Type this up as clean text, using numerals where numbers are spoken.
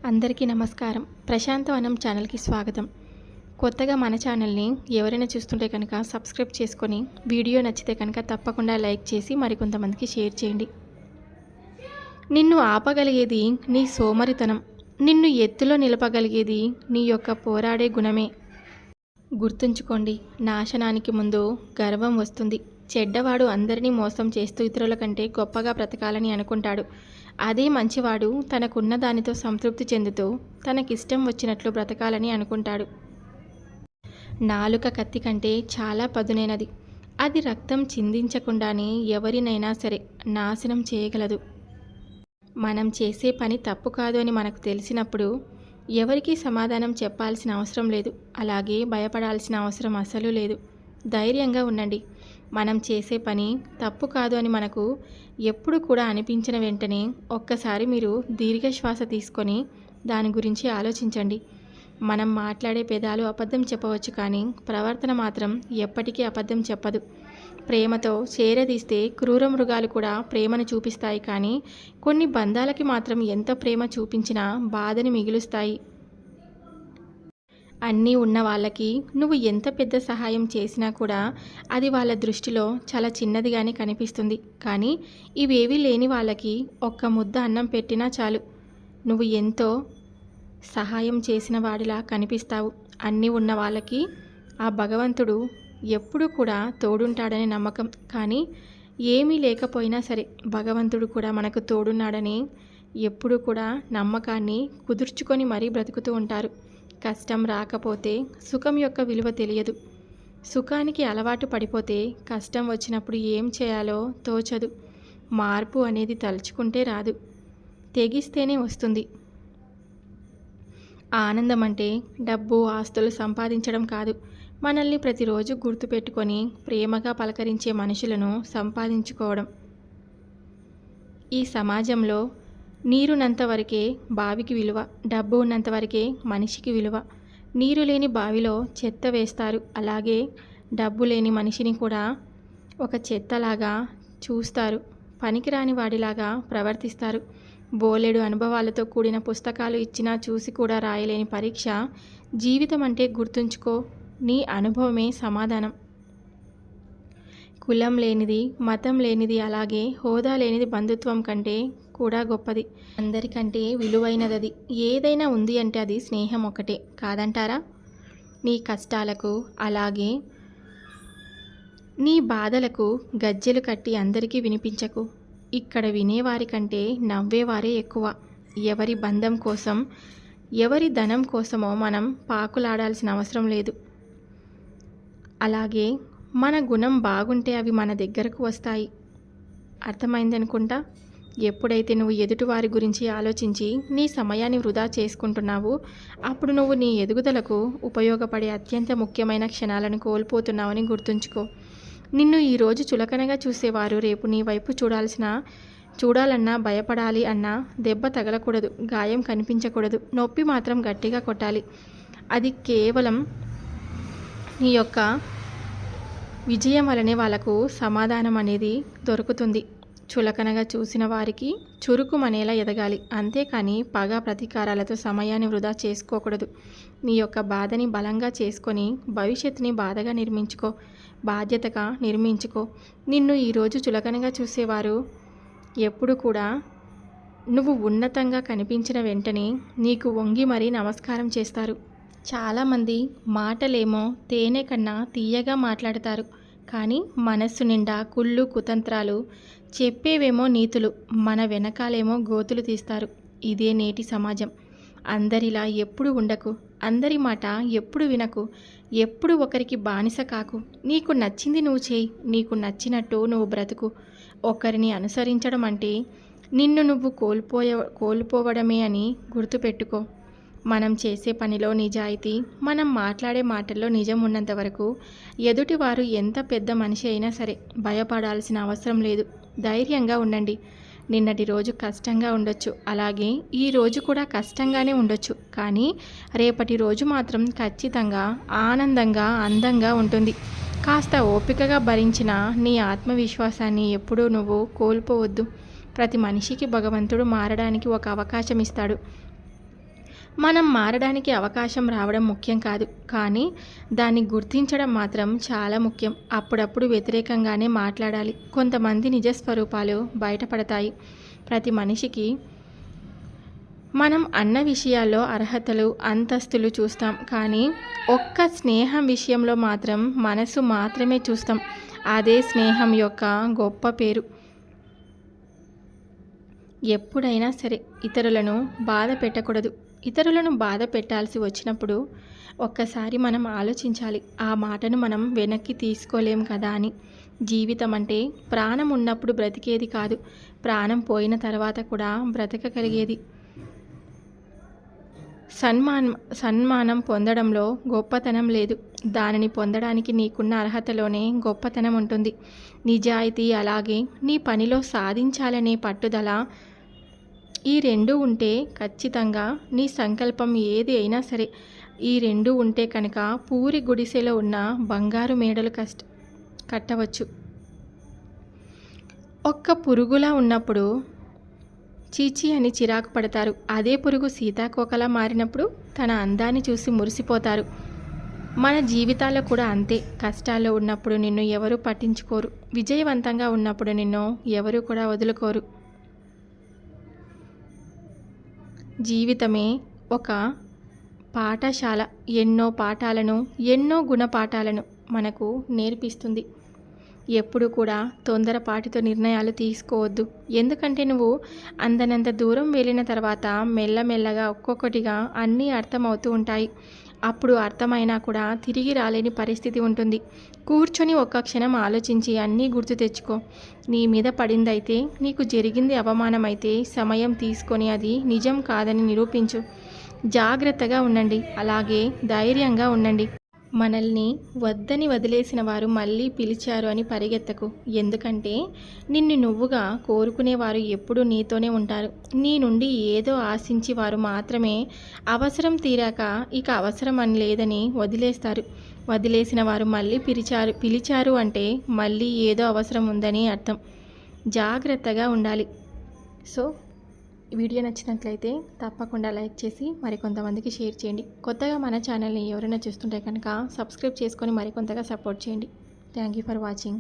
అందరికీ నమస్కారం. ప్రశాంతవనం ఛానల్కి స్వాగతం. కొత్తగా మన ఛానల్ని ఎవరైనా చూస్తుంటే కనుక సబ్స్క్రైబ్ చేసుకొని వీడియో నచ్చితే కనుక తప్పకుండా లైక్ చేసి మరికొంతమందికి షేర్ చేయండి. నిన్ను ఆపగలిగేది నీ సోమరితనం, నిన్ను ఎత్తులో నిలపగలిగేది నీ యొక్క పోరాడే గుణమే. గుర్తుంచుకోండి, నాశనానికి ముందు గర్వం వస్తుంది. చెడ్డవాడు అందరినీ మోసం చేస్తూ ఇతరుల కంటే గొప్పగా బ్రతకాలని అనుకుంటాడు. అదే మంచివాడు తనకున్న దానితో సంతృప్తి చెందుతూ తనకిష్టం వచ్చినట్లు బ్రతకాలని అనుకుంటాడు. నాలుక కత్తి కంటే చాలా పదునైనది. అది రక్తం చిందించకుండానే ఎవరినైనా సరే నాశనం చేయగలదు. మనం చేసే పని తప్పు కాదు అని మనకు తెలిసినప్పుడు ఎవరికీ సమాధానం చెప్పాల్సిన అవసరం లేదు. అలాగే భయపడాల్సిన అవసరం అసలు లేదు. ధైర్యంగా ఉండండి. మనం చేసే పని తప్పు కాదు అని మనకు ఎప్పుడు కూడా అనిపించిన వెంటనే ఒక్కసారి మీరు దీర్ఘశ్వాస తీసుకొని దాని గురించి ఆలోచించండి. మనం మాట్లాడే పెదాలు అబద్ధం చెప్పవచ్చు, కానీ ప్రవర్తన మాత్రం ఎప్పటికీ అబద్ధం చెప్పదు. ప్రేమతో చేరదీస్తే క్రూర మృగాలు కూడా ప్రేమను చూపిస్తాయి, కానీ కొన్ని బంధాలకి మాత్రం ఎంత ప్రేమ చూపించినా బాధని మిగులుస్తాయి. అన్నీ ఉన్న వాళ్ళకి నువ్వు ఎంత పెద్ద సహాయం చేసినా కూడా అది వాళ్ళ దృష్టిలో చాలా చిన్నదిగానే కనిపిస్తుంది. కానీ ఇవేవీ లేని వాళ్ళకి ఒక్క ముద్ద అన్నం పెట్టినా చాలు, నువ్వు ఎంతో సహాయం చేసిన వాడిలా కనిపిస్తావు. అన్నీ ఉన్న వాళ్ళకి ఆ భగవంతుడు ఎప్పుడూ కూడా తోడుంటాడనే నమ్మకం. కానీ ఏమీ లేకపోయినా సరే భగవంతుడు కూడా మనకు తోడున్నాడని ఎప్పుడూ కూడా నమ్మకాన్ని కుదుర్చుకొని మరీ బ్రతుకుతూ ఉంటారు. కష్టం రాకపోతే సుఖం యొక్క విలువ తెలియదు. సుఖానికి అలవాటు పడిపోతే కష్టం వచ్చినప్పుడు ఏం చేయాలో తోచదు. మార్పు అనేది తలుచుకుంటే రాదు, తెగిస్తేనే వస్తుంది. ఆనందం అంటే డబ్బు ఆస్తులు సంపాదించడం కాదు, మనల్ని ప్రతిరోజు గుర్తుపెట్టుకొని ప్రేమగా పలకరించే మనుషులను సంపాదించుకోవడం. ఈ సమాజంలో నీరున్నంతవరకే బావికి విలువ, డబ్బు ఉన్నంతవరకే మనిషికి విలువ. నీరు లేని బావిలో చెత్త వేస్తారు, అలాగే డబ్బు లేని మనిషిని కూడా ఒక చెత్తలాగా చూస్తారు, పనికిరాని వాడిలాగా ప్రవర్తిస్తారు. బోలెడు అనుభవాలతో కూడిన పుస్తకాలు ఇచ్చినా చూసి కూడా రాయలేని పరీక్ష జీవితం అంటే గుర్తుంచుకో. నీ అనుభవమే సమాధానం. కులం లేనిది, మతం లేనిది, అలాగే హోదా లేనిది బంధుత్వం కంటే కూడా గొప్పది. అందరికంటే విలువైనది ఏదైనా ఉంది అంటే అది స్నేహం ఒకటే కాదంటారా? నీ కష్టాలకు అలాగే నీ బాధలకు గజ్జెలు కట్టి అందరికీ వినిపించకు. ఇక్కడ వినేవారి కంటే నవ్వేవారే ఎక్కువ. ఎవరి బంధం కోసం, ఎవరి ధనం కోసమో మనం పాకులాడాల్సిన అవసరం లేదు. అలాగే మన గుణం బాగుంటే అవి మన దగ్గరకు వస్తాయి. అర్థమైందనుకుంటా. ఎప్పుడైతే నువ్వు ఎదుటివారి గురించి ఆలోచించి నీ సమయాన్ని వృధా చేసుకుంటున్నావో అప్పుడు నువ్వు నీ ఎదుగుదలకు ఉపయోగపడే అత్యంత ముఖ్యమైన క్షణాలను కోల్పోతున్నావని గుర్తుంచుకో. నిన్ను ఈరోజు చులకనగా చూసేవారు రేపు నీ వైపు చూడాలన్నా, భయపడాలి అన్నా దెబ్బ తగలకూడదు, గాయం కనిపించకూడదు, నొప్పి మాత్రం గట్టిగా కొట్టాలి. అది కేవలం నీ యొక్క విజయం వలనే వాళ్ళకు సమాధానం అనేది దొరుకుతుంది. చులకనగా చూసిన వారికి చురుకుమనేలా ఎదగాలి, అంతేకాని పగ ప్రతీకారాలతో సమయాన్ని వృధా చేసుకోకూడదు. నీ యొక్క బాధని బలంగా చేసుకొని భవిష్యత్తుని బాధగా నిర్మించుకో, బాధ్యతగా నిర్మించుకో. నిన్ను ఈరోజు చులకనగా చూసేవారు ఎప్పుడు కూడా నువ్వు ఉన్నతంగా కనిపించిన వెంటనే నీకు వంగి మరీ నమస్కారం చేస్తారు. చాలామంది మాటలేమో తేనె కన్నా తీయగా మాట్లాడతారు, కానీ మనస్సు నిండా కుళ్ళు కుతంత్రాలు, చెప్పేవేమో నీతులు, మన వెనకాలేమో గోతులు తీస్తారు. ఇదే నేటి సమాజం. అందరిలా ఎప్పుడు ఉండకు, అందరి మాట ఎప్పుడు వినకు, ఎప్పుడు ఒకరికి బానిస కాకు. నీకు నచ్చింది నువ్వు చేయి, నీకు నచ్చినట్టు నువ్వు బ్రతుకు. ఒకరిని అనుసరించడం అంటే నిన్ను నువ్వు కోల్పోవడమే అని గుర్తుపెట్టుకో. మనం చేసే పనిలో నిజాయితీ, మనం మాట్లాడే మాటల్లో నిజం ఉన్నంత వరకు ఎదుటివారు ఎంత పెద్ద మనిషి అయినా సరే భయపడాల్సిన అవసరం లేదు. ధైర్యంగా ఉండండి. నిన్నటి రోజు కష్టంగా ఉండొచ్చు, అలాగే ఈ రోజు కూడా కష్టంగానే ఉండొచ్చు, కానీ రేపటి రోజు మాత్రం ఖచ్చితంగా ఆనందంగా, అందంగా ఉంటుంది. కాస్త ఓపికగా భరించిన నీ ఆత్మవిశ్వాసాన్ని ఎప్పుడూ నువ్వు కోల్పోవద్దు. ప్రతి మనిషికి భగవంతుడు మారడానికి ఒక అవకాశం ఇస్తాడు. మనం మారడానికి అవకాశం రావడం ముఖ్యం కాదు, కానీ దాన్ని గుర్తించడం మాత్రం చాలా ముఖ్యం. అప్పుడప్పుడు వ్యతిరేకంగానే మాట్లాడాలి. కొంతమంది నిజ స్వరూపాలు బయటపడతాయి. ప్రతి మనిషికి మనం అన్న విషయాల్లో అర్హతలు, అంతస్తులు చూస్తాం, కానీ ఒక్క స్నేహం విషయంలో మాత్రం మనసు మాత్రమే చూస్తాం. అదే స్నేహం యొక్క గొప్ప పేరు. ఎప్పుడైనా సరే ఇతరులను బాధ పెట్టకూడదు. ఇతరులను బాధ పెట్టాల్సి వచ్చినప్పుడు ఒక్కసారి మనం ఆలోచించాలి, ఆ మాటను మనం వెనక్కి తీసుకోలేం కదా అని. జీవితం అంటే ప్రాణం ఉన్నప్పుడు బ్రతికేది కాదు, ప్రాణం పోయిన తర్వాత కూడా బ్రతకగలిగేది. సన్మానం పొందడంలో గొప్పతనం లేదు, దానిని పొందడానికి నీకున్న అర్హతలోనే గొప్పతనం ఉంటుంది. నిజాయితీ, అలాగే నీ పనిలో సాధించాలనే పట్టుదల, ఈ రెండు ఉంటే ఖచ్చితంగా నీ సంకల్పం ఏది అయినా సరే, ఈ రెండు ఉంటే కనుక పూరి గుడిసెలో ఉన్న బంగారు మేడలు కట్టవచ్చు. ఒక్క పురుగులా ఉన్నప్పుడు చీచీ అని చిరాకు పడతారు. అదే పురుగు సీతాకోకలా మారినప్పుడు తన అందాన్ని చూసి మురిసిపోతారు. మన జీవితాల్లో కూడా అంతే. కష్టాల్లో ఉన్నప్పుడు నిన్ను ఎవరూ పట్టించుకోరు, విజయవంతంగా ఉన్నప్పుడు నిన్ను ఎవరూ కూడా వదులుకోరు. జీవితమే ఒక పాఠశాల. ఎన్నో పాఠాలను, ఎన్నో గుణపాఠాలను మనకు నేర్పిస్తుంది. ఎప్పుడు కూడా తొందరపాటితో నిర్ణయాలు తీసుకోవద్దు. ఎందుకంటే నువ్వు అందనంత దూరం వెళ్ళిన తర్వాత మెల్లమెల్లగా ఒక్కొక్కటిగా అన్నీ అర్థమవుతూ ఉంటాయి. అప్పుడు అర్థమైనా కూడా తిరిగి రాలేని పరిస్థితి ఉంటుంది. కూర్చొని ఒక్క క్షణం ఆలోచించి అన్నీ గుర్తు తెచ్చుకో. నీ మీద పడిందైతే, నీకు జరిగింది అవమానమైతే సమయం తీసుకొని అది నిజం కాదని నిరూపించు. జాగ్రత్తగా ఉండండి, అలాగే ధైర్యంగా ఉండండి. మనల్ని వద్దని వదిలేసిన వారు మళ్ళీ పిలిచారు అని పరిగెత్తకు. ఎందుకంటే నిన్ను నువ్వుగా కోరుకునేవారు ఎప్పుడూ నీతోనే ఉంటారు. నీ నుండి ఏదో ఆశించి వారు మాత్రమే అవసరం తీరాక ఇక అవసరం అని లేదని వదిలేస్తారు. వదిలేసిన వారు మళ్ళీ పిలిచారు అంటే మళ్ళీ ఏదో అవసరం ఉందని అర్థం. జాగ్రత్తగా ఉండాలి. సో వీడియో నచ్చినట్లయితే తప్పకుండా లైక్ చేసి మరికొంతమందికి షేర్ చేయండి. కొత్తగా మన ఛానల్ని ఎవరైనా చూస్తుంటే కనుక సబ్స్క్రైబ్ చేసుకొని మరికొంతగా సపోర్ట్ చేయండి. Thank you for watching.